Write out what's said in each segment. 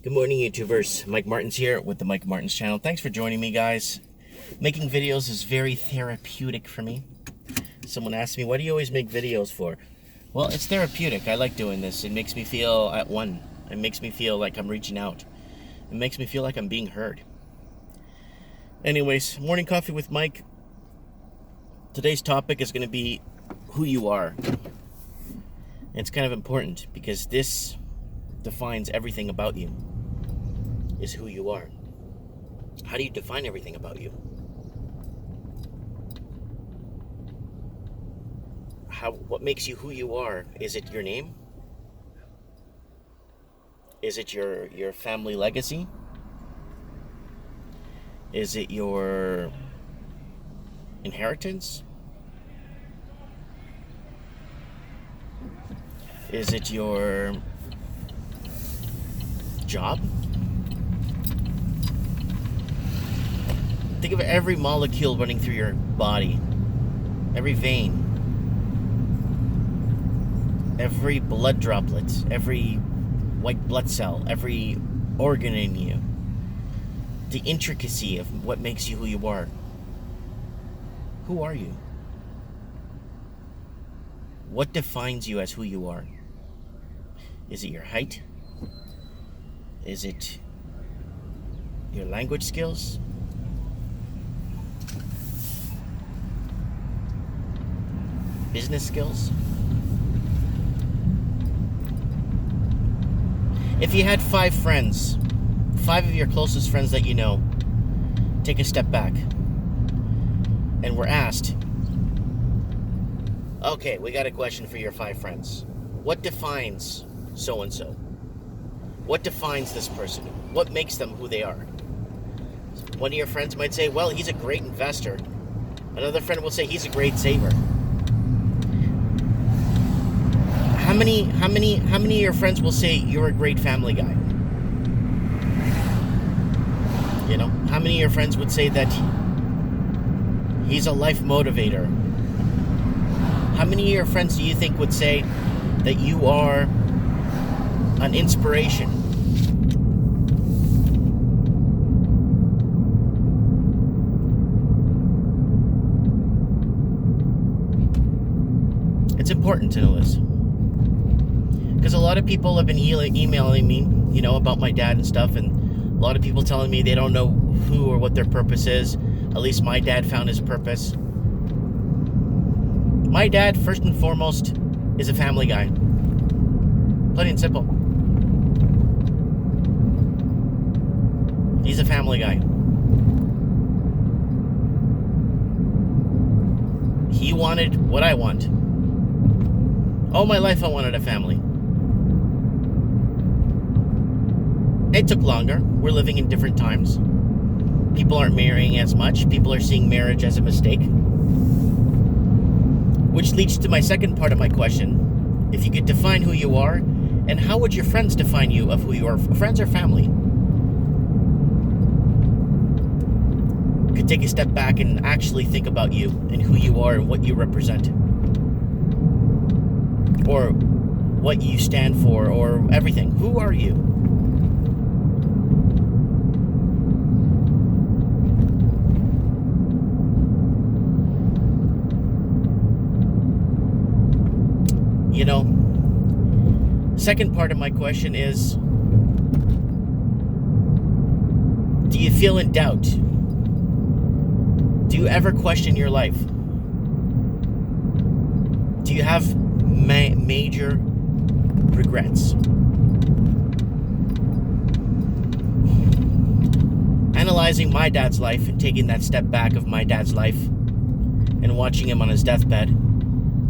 Good morning, YouTubers. Mike Martins here with the Mike Martins channel. Thanks for joining me, guys. Making videos is very therapeutic for me. Someone asked me, what do you always make videos for? Well, it's therapeutic. I like doing this. It makes me feel at one. It makes me feel like I'm reaching out. It makes me feel like I'm being heard. Anyways, morning coffee with Mike. Today's topic is going to be who you are. It's kind of important because this defines everything about you, is who you are. How do you define everything about you? What makes you who you are? Is it your name? Is it your family legacy? Is it your inheritance? Is it your job? Think of every molecule running through your body, every vein, every blood droplet, every white blood cell, every organ in you, the intricacy of what makes you who you are. Who are you? What defines you as who you are? Is it your height? Is it your language skills? Business skills? If you had 5 friends, 5 of your closest friends that you know, take a step back and were asked, okay, we got a question for your 5 friends. What defines so-and-so? What defines this person? What makes them who they are? One of your friends might say, well, he's a great investor. Another friend will say he's a great saver. How many of your friends will say you're a great family guy? You know, how many of your friends would say that he's a life motivator? How many of your friends do you think would say that you are an inspiration? It's important to know this, because a lot of people have been emailing me, you know, about my dad and stuff, and a lot of people telling me they don't know who or what their purpose is. At least my dad found his purpose. My dad, first and foremost, is a family guy. Plain and simple. He's a family guy. He wanted what I want. All my life I wanted a family. It took longer. We're living in different times. People aren't marrying as much. People are seeing marriage as a mistake. Which leads to my second part of my question. If you could define who you are, and how would your friends define you of who you are? Friends or family? You could take a step back and actually think about you and who you are and what you represent. Or what you stand for, or everything. Who are you? You know, second part of my question is, do you feel in doubt? Do you ever question your life? Do you have major regrets? Analyzing my dad's life and taking that step back of my dad's life and watching him on his deathbed.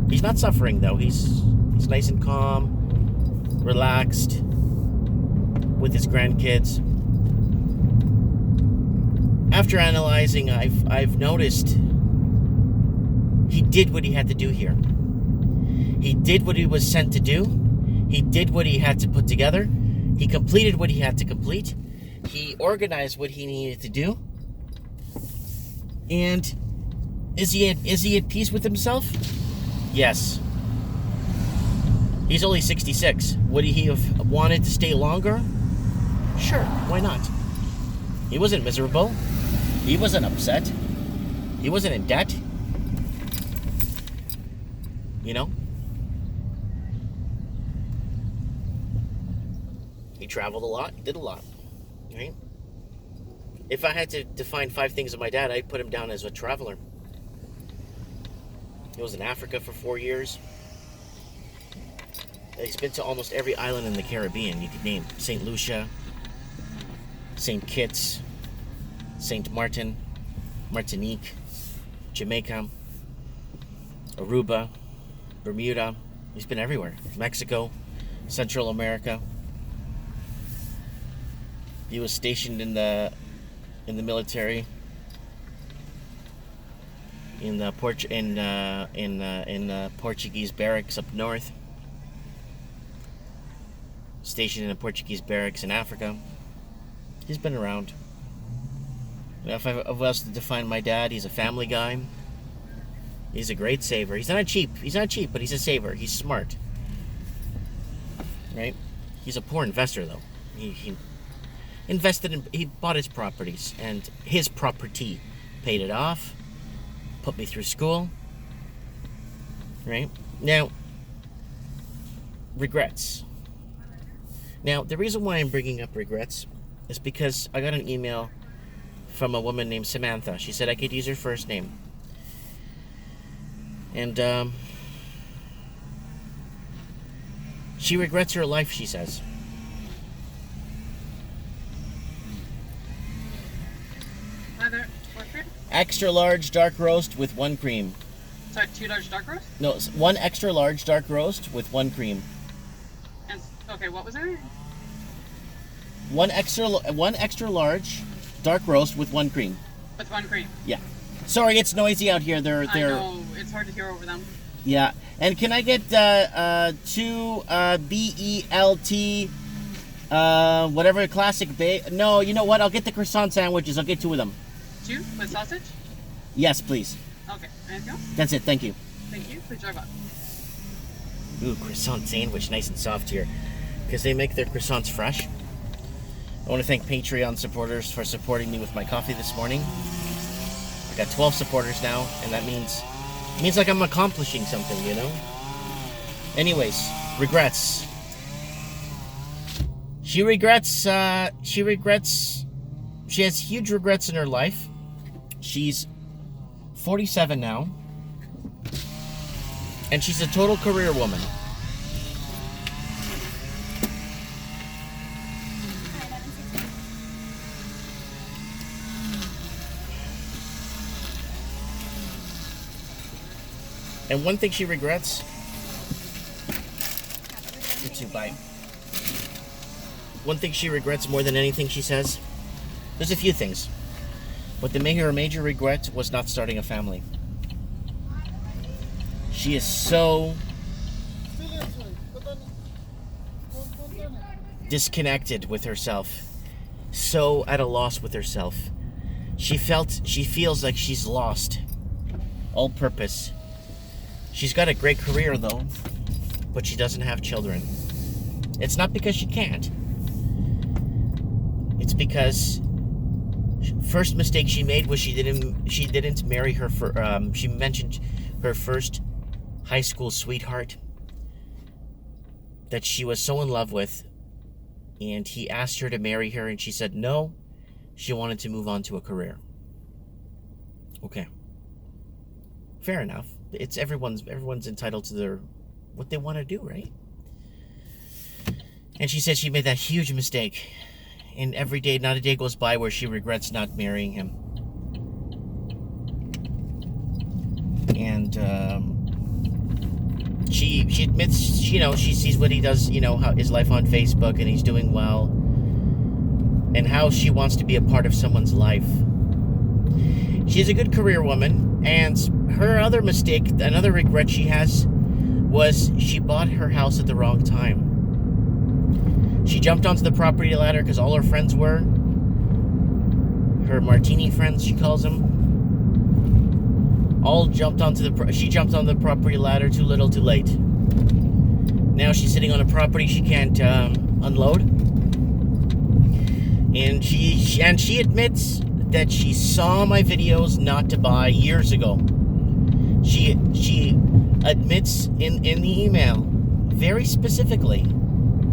He's not suffering though. He's nice and calm, relaxed, with his grandkids. After analyzing, I've noticed he did what he had to do here. He did what he was sent to do. He did what he had to put together. He completed what he had to complete. He organized what he needed to do. And is he at peace with himself? Yes. He's only 66. Would he have wanted to stay longer? Sure, why not? He wasn't miserable. He wasn't upset. He wasn't in debt. You know? He traveled a lot, did a lot, right? If I had to define 5 things of my dad, I'd put him down as a traveler. He was in Africa for 4 years. He's been to almost every island in the Caribbean you could name. St. Lucia, St. Kitts, St. Martin, Martinique, Jamaica, Aruba, Bermuda. He's been everywhere. Mexico, Central America. He was stationed in the military in the Portuguese barracks up north. Stationed in a Portuguese barracks in Africa. He's been around. If I was to define my dad, he's a family guy. He's a great saver. He's not cheap, but he's a saver. He's smart. Right? He's a poor investor, though. He invested in, he bought his properties, and his property paid it off, put me through school. Right? Now, regrets. Now, the reason why I'm bringing up regrets is because I got an email from a woman named Samantha. She said I could use her first name. And, she regrets her life, she says. Hi there, orchard? Extra large dark roast with 1 cream. Sorry, 2 large dark roast? No, 1 extra large dark roast with 1 cream. And, okay, what was it? 1 extra large dark roast with 1 cream. With 1 cream. Yeah. Sorry, it's noisy out here. I know, it's hard to hear over them. Yeah. And can I get 2 BELT whatever classic No, you know what? I'll get the croissant sandwiches. I'll get 2 of them. 2 with sausage? Yes, please. Okay, anything else? That's it. Thank you. Thank you. Please drive up. Ooh, croissant sandwich, nice and soft here, because they make their croissants fresh. I want to thank Patreon supporters for supporting me with my coffee this morning. I got 12 supporters now, and that means like I'm accomplishing something, you know? Anyways, regrets. She has huge regrets in her life. She's 47 now, and she's a total career woman. And one thing she regrets, one thing she regrets more than anything, she says, there's a few things, but her major regret was not starting a family. She is so disconnected with herself, so at a loss with herself. She feels like she's lost all purpose. She's got a great career though, but she doesn't have children. It's not because she can't. It's because first mistake she made was she didn't marry her for she mentioned her first high school sweetheart that she was so in love with, and he asked her to marry her and she said no. She wanted to move on to a career. Okay. Fair enough. It's everyone's entitled to what they want to do, right? And she said she made that huge mistake. And every day, not a day goes by where she regrets not marrying him. And she admits, you know, she sees what he does, you know, how his life on Facebook, and he's doing well, and how she wants to be a part of someone's life. She's a good career woman, and her other mistake, another regret she has, was she bought her house at the wrong time. She jumped onto the property ladder because all her friends were. Her martini friends, she calls them. All jumped onto she jumped on the property ladder too little, too late. Now she's sitting on a property she can't unload. And she admits that she saw my videos not to buy years ago. She admits in the email very specifically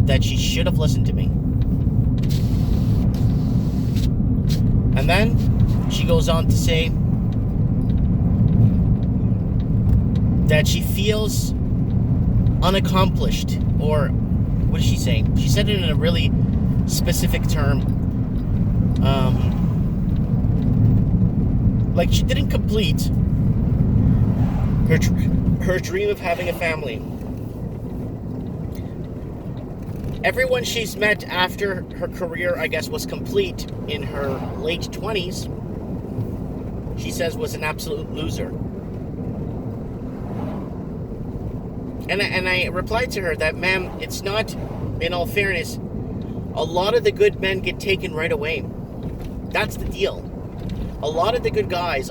that she should have listened to me. And then she goes on to say that she feels unaccomplished, or what is she saying? She said it in a really specific term. Like she didn't complete her dream of having a family. Everyone she's met after her career, I guess, was complete in her late 20s, she says was an absolute loser. And I replied to her that, ma'am, it's not, in all fairness, a lot of the good men get taken right away. That's the deal. A lot of the good guys,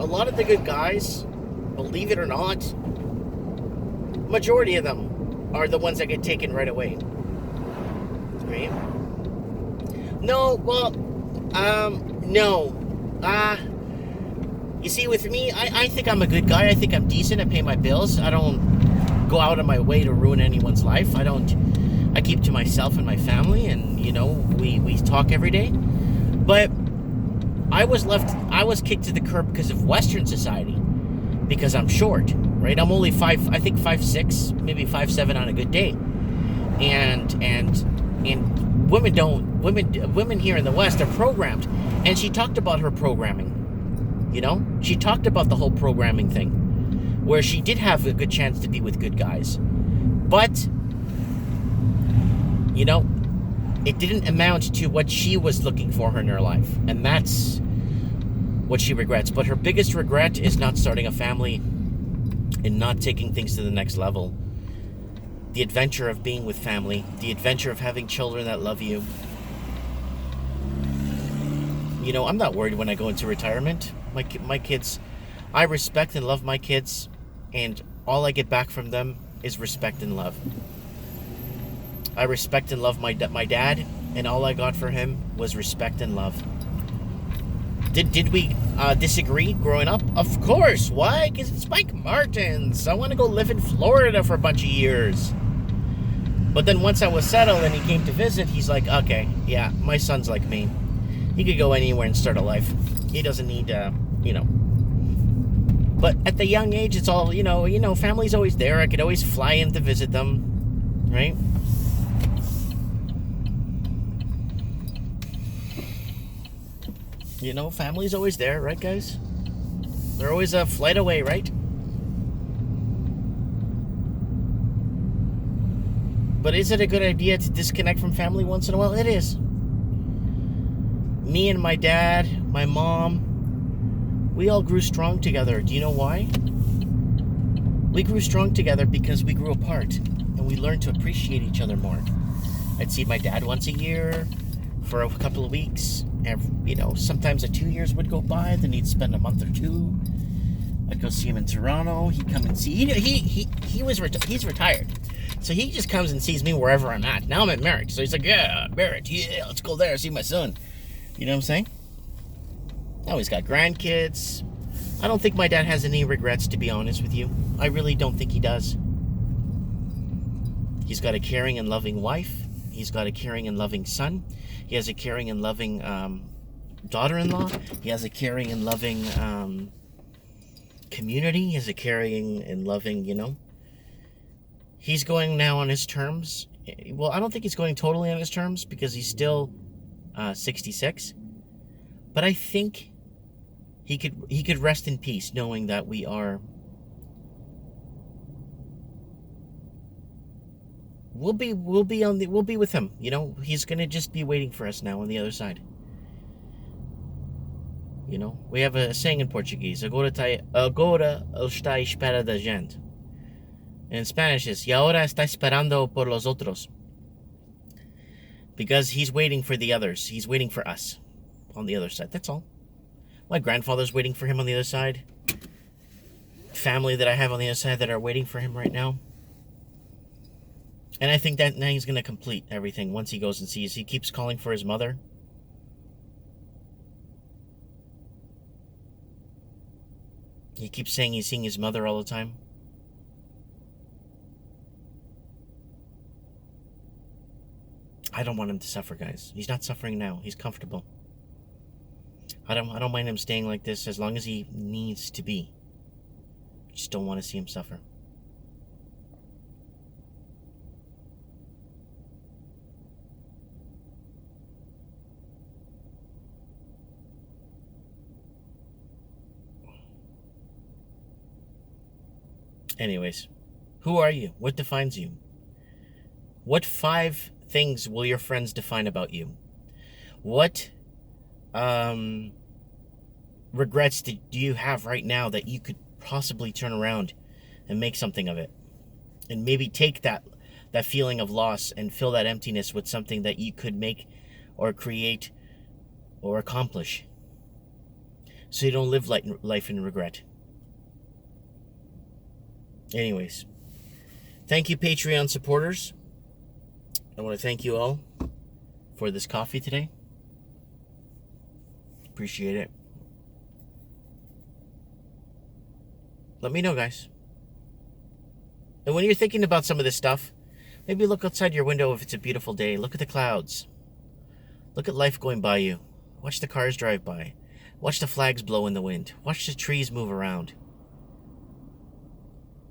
believe it or not, majority of them are the ones that get taken right away. Right? No, well, no. You see, with me, I think I'm a good guy. I think I'm decent. I pay my bills. I don't go out of my way to ruin anyone's life. I keep to myself and my family, and, you know, we talk every day. But I was kicked to the curb because of Western society, because I'm short, right? I'm only 5'6", maybe 5'7" on a good day. And women here in the West are programmed. And she talked about her programming, you know? She talked about the whole programming thing, where she did have a good chance to be with good guys. But, you know, it didn't amount to what she was looking for in her life. And that's what she regrets. But her biggest regret is not starting a family and not taking things to the next level. The adventure of being with family, the adventure of having children that love you. You know, I'm not worried when I go into retirement. My kids, I respect and love my kids, and all I get back from them is respect and love. I respect and love my dad, and all I got for him was respect and love. Did we disagree growing up? Of course. Why? Because it's Mike Martins. I want to go live in Florida for a bunch of years. But then once I was settled and he came to visit, he's like, okay, yeah, my son's like me. He could go anywhere and start a life. He doesn't need, you know. But at the young age, it's all, you know, family's always there. I could always fly in to visit them, right? You know, family's always there, right, guys? They're always a flight away, right? But is it a good idea to disconnect from family once in a while? It is. Me and my dad, my mom, we all grew strong together. Do you know why? We grew strong together because we grew apart and we learned to appreciate each other more. I'd see my dad once a year for a couple of weeks. And, you know, sometimes 2 years would go by, then he'd spend a month or two. I'd go see him in Toronto. He'd come and see. He's retired, so he just comes and sees me wherever I'm at. Now I'm at Merritt, so he's like, yeah, Merritt, yeah, let's go there, see my son. You know what I'm saying? Now he's got grandkids. I don't think my dad has any regrets, to be honest with you. I really don't think he does. He's got a caring and loving wife. He's got a caring and loving son. He has a caring and loving daughter-in-law. He has a caring and loving community. He has a caring and loving, you know. He's going now on his terms. Well, I don't think he's going totally on his terms because he's still 66. But I think he could rest in peace knowing that we'll be with him. You know, he's gonna just be waiting for us now on the other side. You know, we have a saying in Portuguese, agora ele está à espera da gente. In Spanish is, y ahora está esperando por los otros. Because he's waiting for the others. He's waiting for us on the other side. That's all. My grandfather's waiting for him on the other side. Family that I have on the other side that are waiting for him right now. And I think that now he's going to complete everything once he goes and sees. He keeps calling for his mother. He keeps saying he's seeing his mother all the time. I don't want him to suffer, guys. He's not suffering now. He's comfortable. I don't mind him staying like this as long as he needs to be. I just don't want to see him suffer. Anyways, who are you? What defines you? What 5 things will your friends define about you? What regrets do you have right now that you could possibly turn around and make something of it? And maybe take that feeling of loss and fill that emptiness with something that you could make or create or accomplish. So you don't live life in regret. Anyways, thank you, Patreon supporters. I want to thank you all for this coffee today. Appreciate it. Let me know, guys. And when you're thinking about some of this stuff, maybe look outside your window if it's a beautiful day. Look at the clouds. Look at life going by you. Watch the cars drive by. Watch the flags blow in the wind. Watch the trees move around.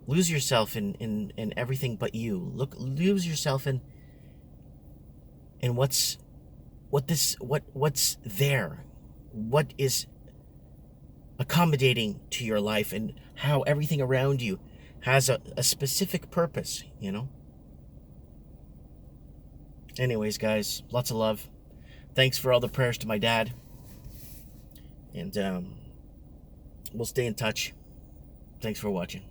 Lose yourself in everything but you. Lose yourself in what's there. What is accommodating to your life and how everything around you has a specific purpose, you know? Anyways, guys, lots of love. Thanks for all the prayers to my dad. And we'll stay in touch. Thanks for watching.